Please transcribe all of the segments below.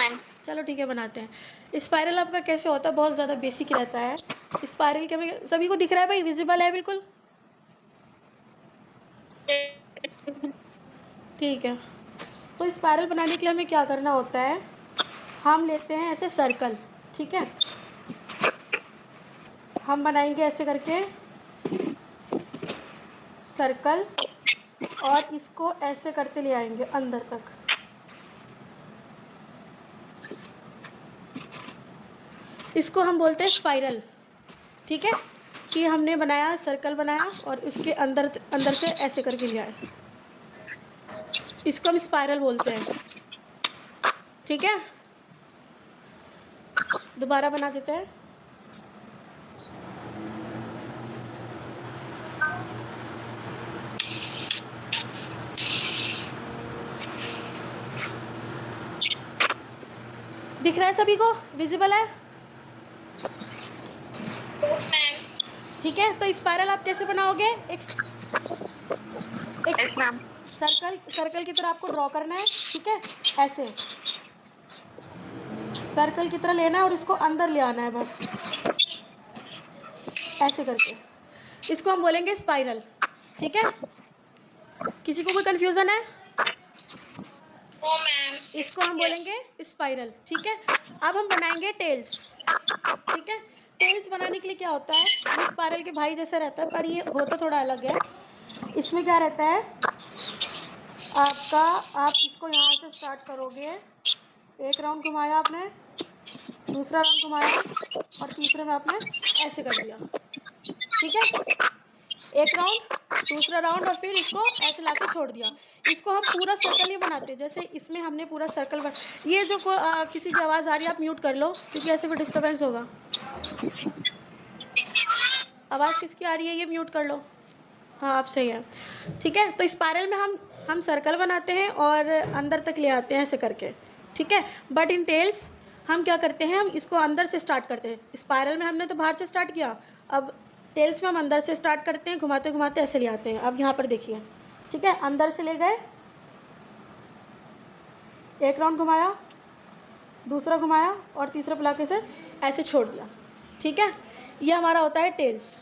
Ma'am. चलो ठीक है, बनाते हैं। स्पाइरल आपका कैसे होता है, बहुत ज़्यादा बेसिक रहता है। स्पाइरल के में सभी को दिख रहा है भाई, विजिबल है बिल्कुल? ठीक है। तो स्पाइरल बनाने के लिए हमें क्या करना होता है, हम लेते हैं ऐसे सर्कल, ठीक है। हम बनाएंगे ऐसे करके सर्कल, और इसको ऐसे करते ले आएंगे अंदर तक। इसको हम बोलते हैं स्पाइरल, ठीक है। कि हमने बनाया, सर्कल बनाया और उसके अंदर अंदर से ऐसे करके लिया है, इसको हम स्पाइरल बोलते हैं, ठीक है। दोबारा बना देते हैं। दिख रहा है सभी को, विजिबल है? ठीक है। तो स्पाइरल आप कैसे बनाओगे, एक सर्कल, सर्कल की तरह आपको ड्रॉ करना है, ठीक है। ऐसे सर्कल की तरह लेना है और इसको अंदर ले आना है, बस ऐसे करके। इसको हम बोलेंगे स्पाइरल, ठीक है। किसी को कोई कंफ्यूजन है? इसको हम बोलेंगे स्पाइरल, ठीक है। अब हम बनाएंगे टेल्स, ठीक है। टेल्स बनाने के लिए क्या होता है, ये स्पाइरल के भाई जैसा रहता है, पर ये होता थोड़ा अलग है। इसमें क्या रहता है आपका, आप इसको यहाँ से स्टार्ट करोगे, एक राउंड घुमाया आपने, दूसरा राउंड घुमाया और तीसरे में आपने ऐसे कर दिया, ठीक है। एक राउंड, दूसरा राउंड और फिर इसको ऐसे लाके छोड़ दिया। इसको हम पूरा सर्कल नहीं बनाते, जैसे इसमें हमने पूरा सर्कल ये जो किसी की आवाज़ आ रही है आप म्यूट कर लो, क्योंकि ऐसे फिर डिस्टर्बेंस होगा। आवाज़ किसकी आ रही है, ये म्यूट कर लो। हाँ, आप सही है, ठीक है। तो स्पाइरल में हम सर्कल बनाते हैं और अंदर तक ले आते हैं ऐसे करके, ठीक है। बट इन टेल्स हम क्या करते हैं, हम इसको अंदर से स्टार्ट करते हैं। स्पाइरल में हमने तो बाहर से स्टार्ट किया, अब टेल्स में हम अंदर से स्टार्ट करते हैं, घुमाते घुमाते ऐसे ले आते हैं। अब यहाँ पर देखिए, ठीक है, अंदर से ले गए, एक राउंड घुमाया, दूसरा घुमाया और तीसरा पलाके से ऐसे छोड़ दिया, ठीक है। ये हमारा होता है टेल्स।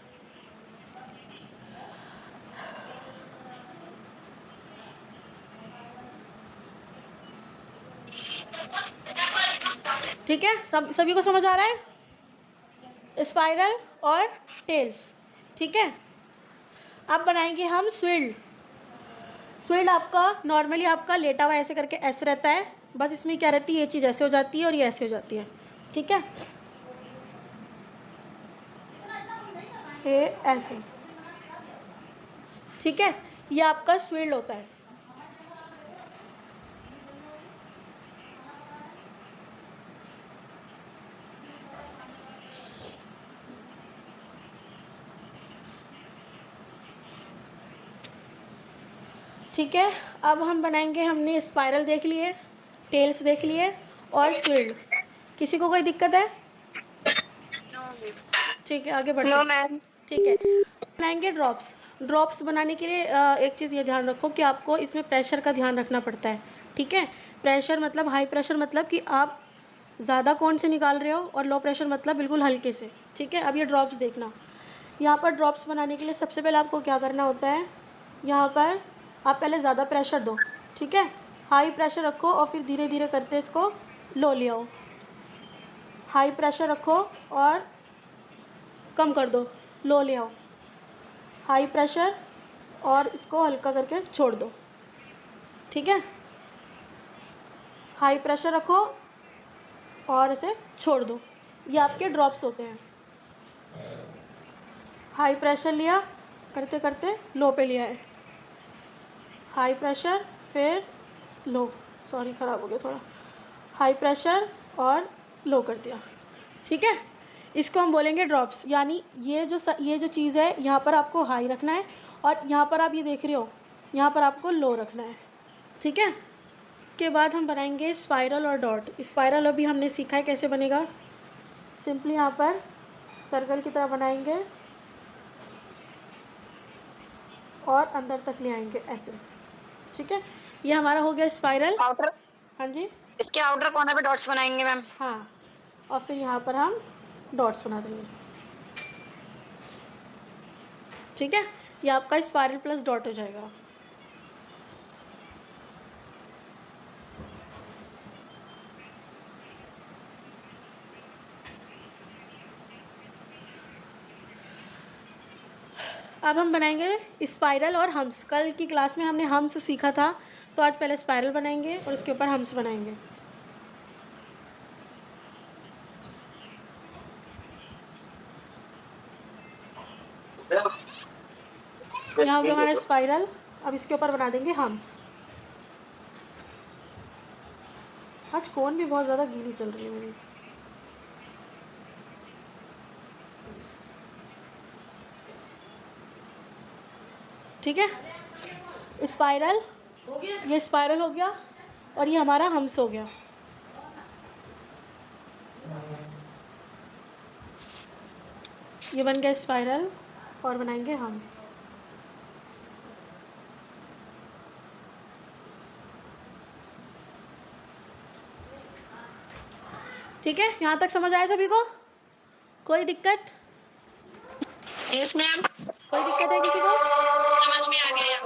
ठीक है, सभी को समझ आ रहा है, स्पाइरल और टेल्स, ठीक है। अब बनाएंगे हम स्विर्ल। स्विर्ल आपका नॉर्मली आपका लेटा हुआ ऐसे करके ऐसे रहता है, बस इसमें क्या रहती है, ये चीज़ ऐसे हो जाती है और ये ऐसे हो जाती है, ठीक है। ये ऐसे, ठीक है, ये आपका स्विर्ल होता है। ठीक है, अब हम बनाएंगे, हमने स्पाइरल देख लिए, टेल्स देख लिए और स्विर्ल। किसी को कोई दिक्कत है? ठीक है, आगे बढ़ते हैं। ठीक है, बनाएंगे ड्रॉप्स। ड्रॉप्स बनाने के लिए एक चीज़ ये ध्यान रखो कि आपको इसमें प्रेशर का ध्यान रखना पड़ता है, ठीक है। प्रेशर मतलब हाई प्रेशर मतलब कि आप ज़्यादा कौन से निकाल रहे हो, और लो प्रेशर मतलब बिल्कुल हल्के से, ठीक है। अब ये ड्रॉप्स देखना, यहाँ पर ड्रॉप्स बनाने के लिए सबसे पहले आपको क्या करना होता है, यहाँ पर आप पहले ज़्यादा प्रेशर दो, ठीक है। हाई प्रेशर रखो और फिर धीरे धीरे करते इसको लो ले आओ। हाई प्रेशर रखो और कम कर दो, लो ले आओ। हाई प्रेशर और इसको हल्का करके छोड़ दो, ठीक है। हाई प्रेशर रखो और इसे छोड़ दो, ये आपके ड्रॉप्स होते हैं। हाई प्रेशर लिया, करते करते लो पे लिया है, हाई प्रेशर फिर लो, सॉरी ख़राब हो गया थोड़ा, हाई प्रेशर और लो कर दिया, ठीक है। इसको हम बोलेंगे ड्रॉप्स। यानी ये जो चीज़ है, यहाँ पर आपको हाई रखना है और यहाँ पर आप ये देख रहे हो, यहाँ पर आपको लो रखना है, ठीक है। के बाद हम बनाएंगे स्पाइरल और डॉट। स्पाइरल अभी हमने सीखा है कैसे बनेगा, सिंपली यहाँ पर सर्कल की तरह बनाएंगे और अंदर तक ले आएंगे ऐसे, ठीक है। ये हमारा हो गया स्पाइरल। हाँ जी, इसके आउटर कॉर्नर पे डॉट्स बनाएंगे मैम। हाँ, और फिर यहाँ पर हम डॉट्स बना देंगे। ठीक है, ये आपका स्पाइरल प्लस डॉट हो जाएगा। अब हम बनाएंगे स्पाइरल और हम्स। कल की क्लास में हमने हम्स सीखा था, तो आज पहले स्पाइरल बनाएंगे और उसके ऊपर हम्स बनाएंगे। यहाँ हो गया हमारा स्पाइरल। अब इसके ऊपर बना देंगे हम्स। आज कोन भी बहुत ज़्यादा गीली चल रही है मेरी। ठीक है, स्पाइरल हो गया, ये स्पाइरल हो गया और ये हमारा हम्स हो गया। ये बन गया स्पाइरल और बनाएंगे हम्स। ठीक है, यहाँ तक समझ आया सभी को? कोई दिक्कत? Yes ma'am. कोई दिक्कत है किसी को? समझ में आ गया।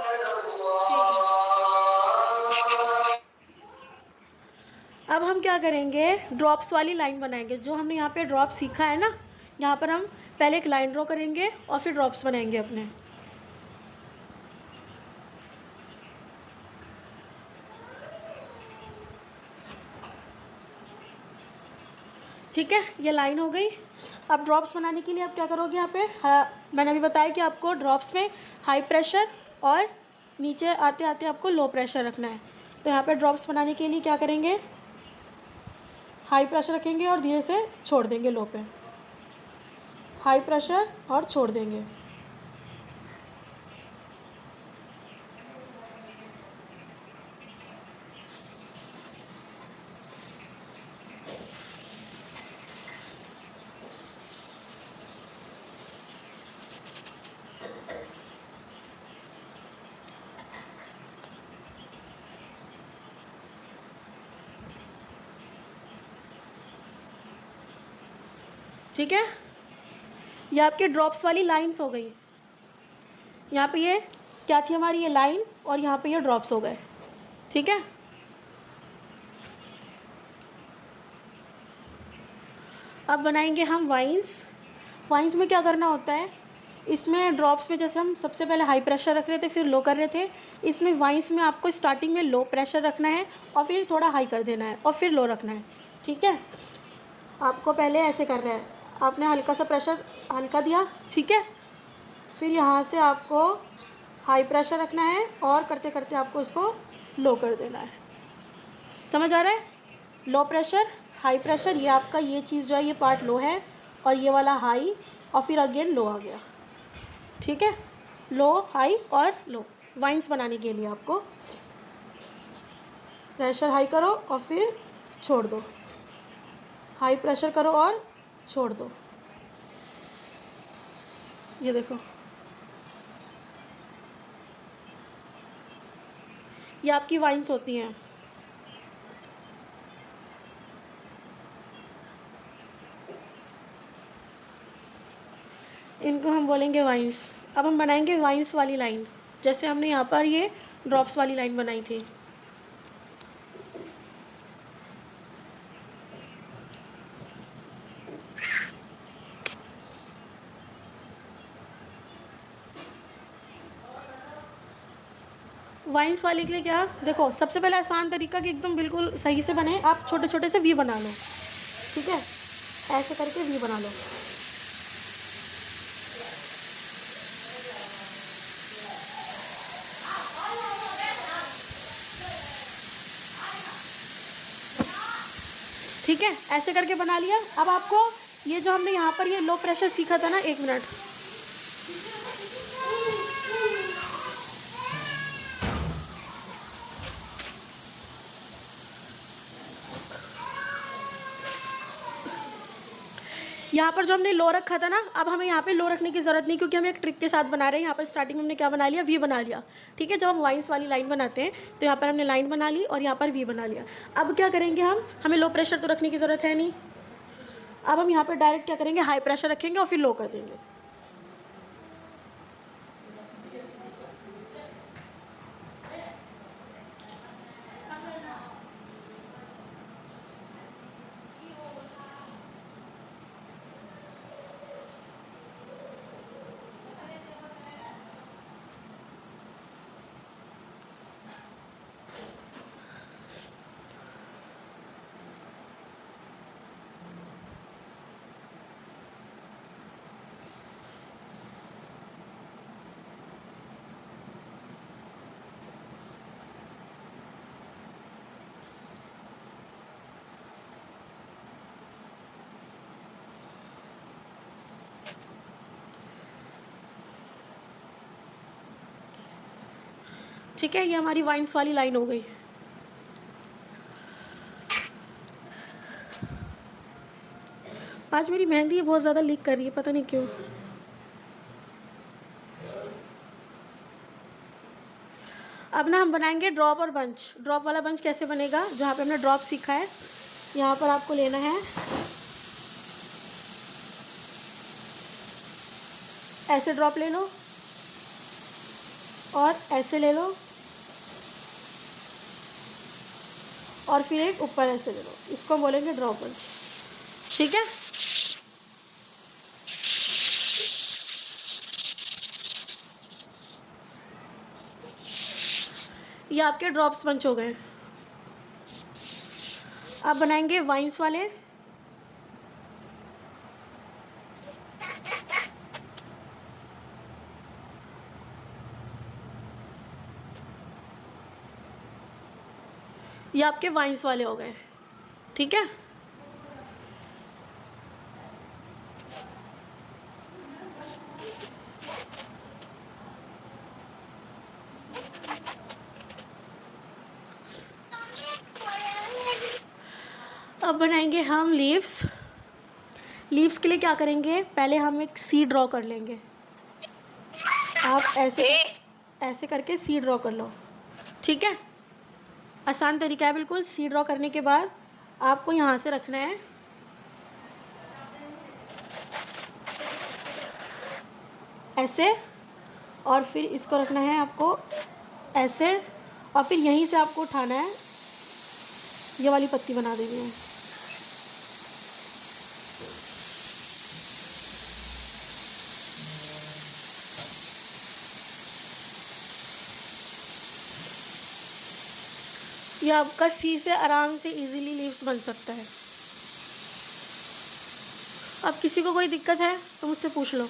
अब हम क्या करेंगे, ड्रॉप्स वाली लाइन बनाएंगे। जो हमने यहाँ पे ड्रॉप सीखा है ना, यहाँ पर हम पहले एक लाइन ड्रॉ करेंगे और फिर ड्रॉप्स बनाएंगे अपने। ठीक है, ये लाइन हो गई। अब ड्रॉप्स बनाने के लिए आप क्या करोगे, यहाँ पे मैंने अभी बताया कि आपको ड्रॉप्स में हाई प्रेशर और नीचे आते आते आपको लो प्रेशर रखना है। तो यहाँ पे ड्रॉप्स बनाने के लिए क्या करेंगे, हाई प्रेशर रखेंगे और धीरे से छोड़ देंगे लो पे। हाई प्रेशर और छोड़ देंगे। ठीक है, ये आपके ड्रॉप्स वाली लाइंस हो गई। यहाँ पे ये क्या थी हमारी, ये लाइन, और यहाँ पे ये ड्रॉप्स हो गए। ठीक है, अब बनाएंगे हम वाइंस। वाइंस में क्या करना होता है, इसमें ड्रॉप्स में जैसे हम सबसे पहले हाई प्रेशर रख रहे थे फिर लो कर रहे थे, इसमें वाइंस में आपको स्टार्टिंग में लो प्रेशर रखना है और फिर थोड़ा हाई कर देना है और फिर लो रखना है। ठीक है, आपको पहले ऐसे करना है, आपने हल्का सा प्रेशर हल्का दिया, ठीक है, फिर यहाँ से आपको हाई प्रेशर रखना है और करते करते आपको इसको लो कर देना है। समझ आ रहा है? लो प्रेशर हाई प्रेशर, ये आपका ये चीज़ जो है ये पार्ट लो है और ये वाला हाई और फिर अगेन लो आ गया। ठीक है, लो हाई और लो। वाइंस बनाने के लिए आपको प्रेशर हाई करो और फिर छोड़ दो, हाई प्रेशर करो और छोड़ दो। ये देखो, ये आपकी वाइंस होती हैं। इनको हम बोलेंगे वाइंस। अब हम बनाएंगे वाइंस वाली लाइन, जैसे हमने यहाँ पर ये ड्रॉप्स वाली लाइन बनाई थी। वाइंस वाले के लिए क्या, देखो सबसे पहले आसान तरीका कि एकदम बिल्कुल सही से बने, आप छोटे छोटे से वी बना लो। ठीक है, ऐसे करके वी बना लो। ठीक है, ऐसे करके बना लिया। अब आपको ये जो हमने यहाँ पर ये लो प्रेशर सीखा था ना, 1 मिनट, यहाँ पर जो हमने लो रखा था ना, अब हमें यहाँ पे लो रखने की ज़रूरत नहीं, क्योंकि हम एक ट्रिक के साथ बना रहे हैं। यहाँ पर स्टार्टिंग में हमने क्या बना लिया, वी बना लिया। ठीक है, जब हम वाइंस वाली लाइन बनाते हैं तो यहाँ पर हमने लाइन बना ली और यहाँ पर वी बना लिया। अब क्या करेंगे, हमें लो प्रेशर तो रखने की ज़रूरत है नहीं। अब हम यहाँ पर डायरेक्ट क्या करेंगे, हाई प्रेशर रखेंगे और फिर लो कर देंगे। ठीक है, ये हमारी वाइंस वाली लाइन हो गई। आज मेरी मेहंदी बहुत ज़्यादा लीक कर रही है, पता नहीं क्यों। अब ना हम बनाएंगे ड्रॉप और बंच। ड्रॉप वाला बंच कैसे बनेगा, जहाँ पे हमने ड्रॉप सीखा है, यहाँ पर आपको लेना है ऐसे ड्रॉप ले लो और ऐसे ले लो और फिर एक ऊपर ऐसे ले लो। इसको हम बोलेंगे ड्रॉप बंच। ठीक है, ये आपके ड्रॉप्स बंच हो गए। अब बनाएंगे वाइंस वाले। ये आपके वाइंस वाले हो गए। ठीक है, अब बनाएंगे हम लीव्स। लीव्स के लिए क्या करेंगे, पहले हम एक सी ड्रॉ कर लेंगे। आप ऐसे करके सी ड्रॉ कर लो। ठीक है, आसान तरीका है बिल्कुल। सी ड्रॉ करने के बाद आपको यहाँ से रखना है ऐसे, और फिर इसको रखना है आपको ऐसे, और फिर यहीं से आपको उठाना है, ये वाली पत्ती बना देनी है। ये आपका सी से आराम से इजीली लीव्स बन सकता है। अब किसी को कोई दिक्कत है तो मुझसे पूछ लो।